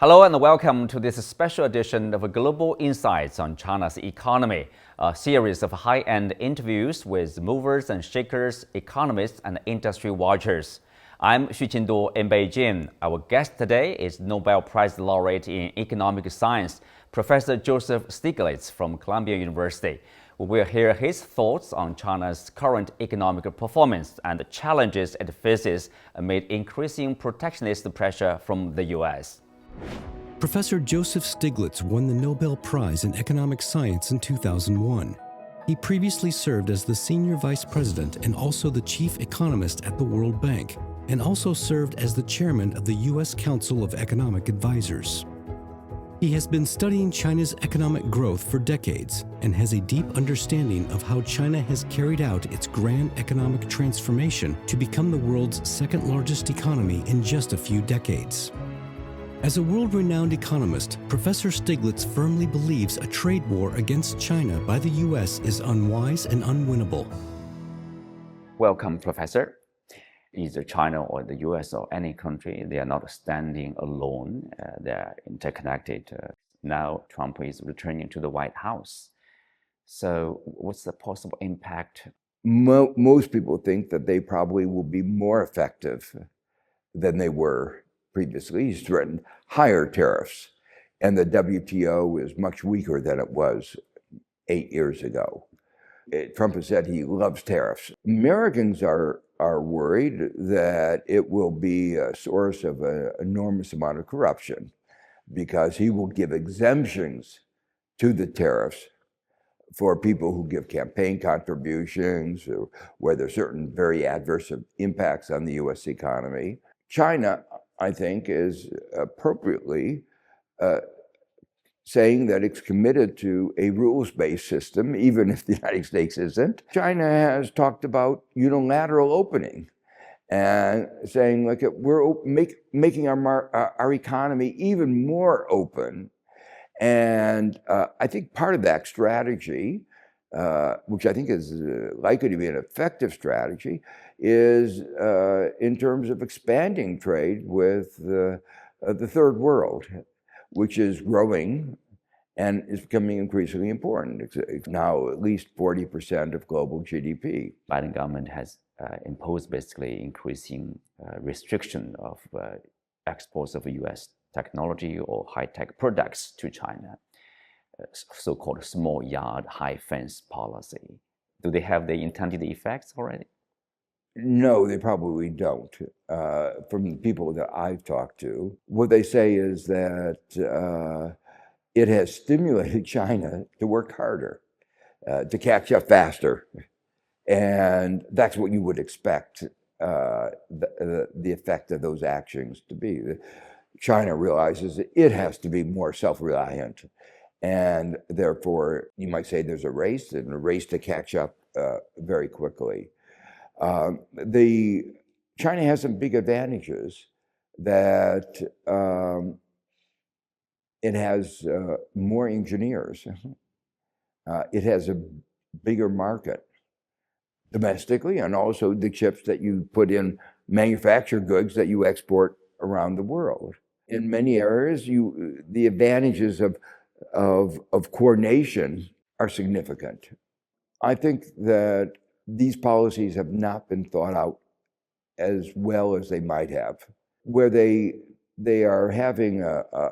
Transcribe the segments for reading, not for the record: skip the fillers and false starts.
Hello and welcome to this special edition of Global Insights on China's economy, a series of high-end interviews with movers and shakers, economists and industry watchers. I'm Xu Qingdu in Beijing. Our guest today is Nobel Prize Laureate in Economic Science, Professor Joseph Stiglitz from Columbia University. We will hear his thoughts on China's current economic performance and the challenges it faces amid increasing protectionist pressure from the U.S. Professor Joseph Stiglitz won the Nobel Prize in Economic Science in 2001. He previously served as the Senior Vice President and also the Chief Economist at the World Bank, and also served as the Chairman of the U.S. Council of Economic Advisors. He has been studying China's economic growth for decades and has a deep understanding of how China has carried out its grand economic transformation to become the world's second largest economy in just a few decades. As a world-renowned economist, Professor Stiglitz firmly believes a trade war against China by the U.S. is unwise and unwinnable. Welcome, Professor. Either China or the U.S. or any country, they are not standing alone. They are interconnected. Now Trump is returning to the White House. So what's the possible impact? Most people think that they probably will be more effective than they were previously. He's threatened higher tariffs, and the WTO is much weaker than it was 8 years ago. Trump has said he loves tariffs. Americans are worried that it will be a source of an enormous amount of corruption because he will give exemptions to the tariffs for people who give campaign contributions or where there's certain very adverse impacts on the U.S. economy. China, I think, is appropriately saying that it's committed to a rules-based system, even if the United States isn't. China has talked about unilateral opening and saying, look, we're making our economy even more open. And I think part of that strategy, which I think is likely to be an effective strategy, is in terms of expanding trade with the third world, which is growing and is becoming increasingly important. It's now at least 40% of global GDP. Biden government has imposed basically increasing restriction of exports of U.S. technology or high-tech products to China, so-called small yard, high fence policy. Do they have the intended effects already? No, they probably don't. From the people that I've talked to, what they say is that it has stimulated China to work harder, to catch up faster. And that's what you would expect the effect of those actions to be. China realizes that it has to be more self-reliant. And therefore, you might say there's a race to catch up very quickly. China has some big advantages that it has more engineers. It has a bigger market domestically, and also the chips that you put in manufactured goods that you export around the world. In many areas, the advantages of coordination are significant. I think that these policies have not been thought out as well as they might have. Where they are having an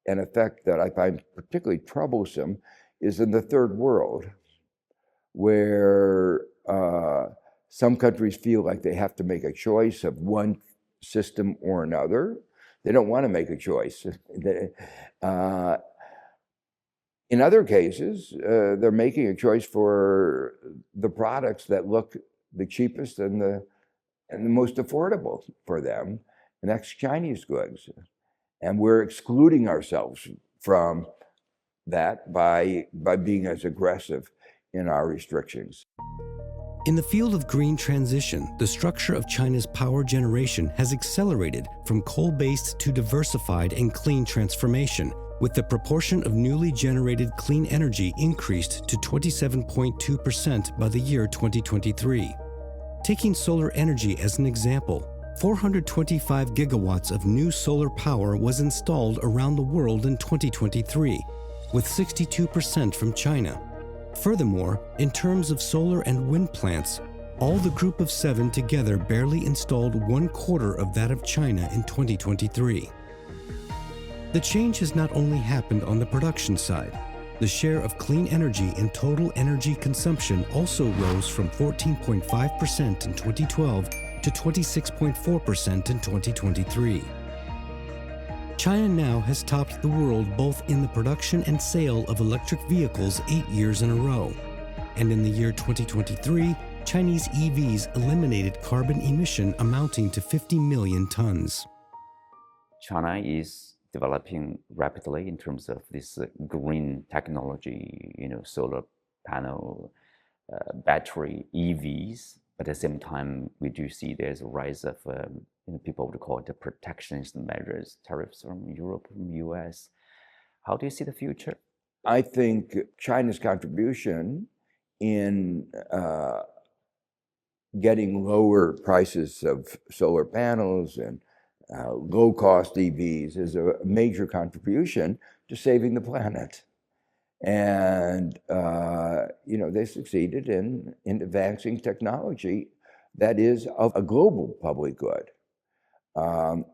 effect that I find particularly troublesome is in the third world, where some countries feel like they have to make a choice of one system or another. They don't want to make a choice. In other cases, they're making a choice for the products that look the cheapest and the most affordable for them, and that's Chinese goods. And we're excluding ourselves from that by being as aggressive in our restrictions. In the field of green transition, the structure of China's power generation has accelerated from coal-based to diversified and clean transformation, with the proportion of newly generated clean energy increased to 27.2% by the year 2023. Taking solar energy as an example, 425 gigawatts of new solar power was installed around the world in 2023, with 62% from China. Furthermore, in terms of solar and wind plants, all the Group of Seven together barely installed 1/4 of that of China in 2023. The change has not only happened on the production side. The share of clean energy in total energy consumption also rose from 14.5% in 2012 to 26.4% in 2023. China now has topped the world both in the production and sale of electric vehicles 8 years in a row. And in the year 2023, Chinese EVs eliminated carbon emission amounting to 50 million tons. China is developing rapidly in terms of this green technology, solar panel, battery, EVs. But at the same time, we do see there's a rise of people would call it the protectionist measures, tariffs from Europe, from US. How do you see the future? I think China's contribution in getting lower prices of solar panels and low-cost EVs is a major contribution to saving the planet. And, they succeeded in advancing technology that is of a global public good. I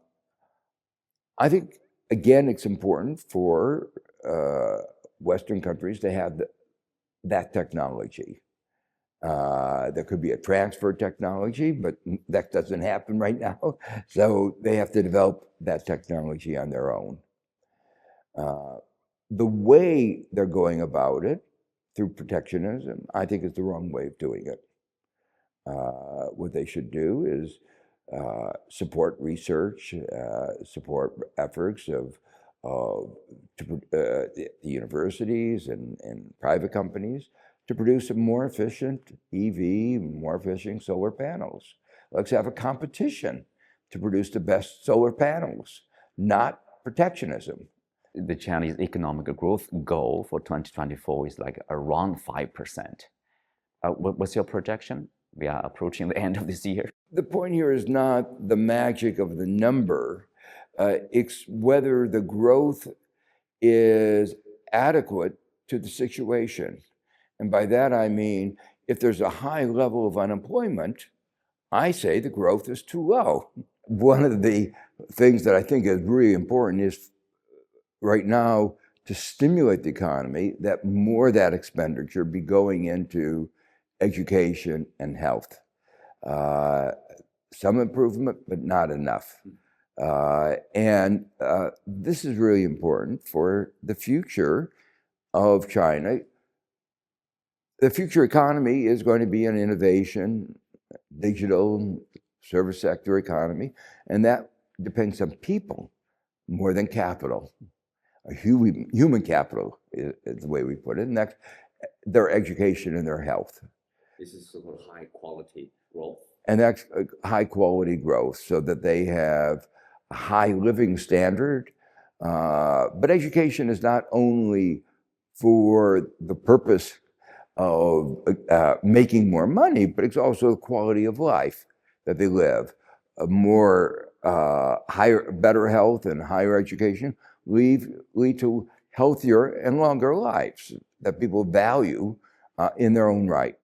think, again, it's important for Western countries to have that technology. There could be a transfer technology, but that doesn't happen right now. So they have to develop that technology on their own. The way they're going about it, through protectionism, I think is the wrong way of doing it. What they should do is support research, support efforts of the universities and private companies to produce a more efficient EV, more efficient solar panels. Let's have a competition to produce the best solar panels, not protectionism. The Chinese economic growth goal for 2024 is like around 5%. What's your projection? We are approaching the end of this year. The point here is not the magic of the number. It's whether the growth is adequate to the situation. And by that I mean, if there's a high level of unemployment, I say the growth is too low. One of the things that I think is really important is right now to stimulate the economy, that more of that expenditure be going into education and health. Some improvement, but not enough. And this is really important for the future of China. The future economy is going to be an innovation, digital, service sector economy, and that depends on people more than capital. Human capital is the way we put it, and that's their education and their health. This is sort of high quality growth. And that's high quality growth so that they have a high living standard. But education is not only for the purpose of making more money, but it's also the quality of life that they live. Better health and higher education lead to healthier and longer lives that people value in their own right.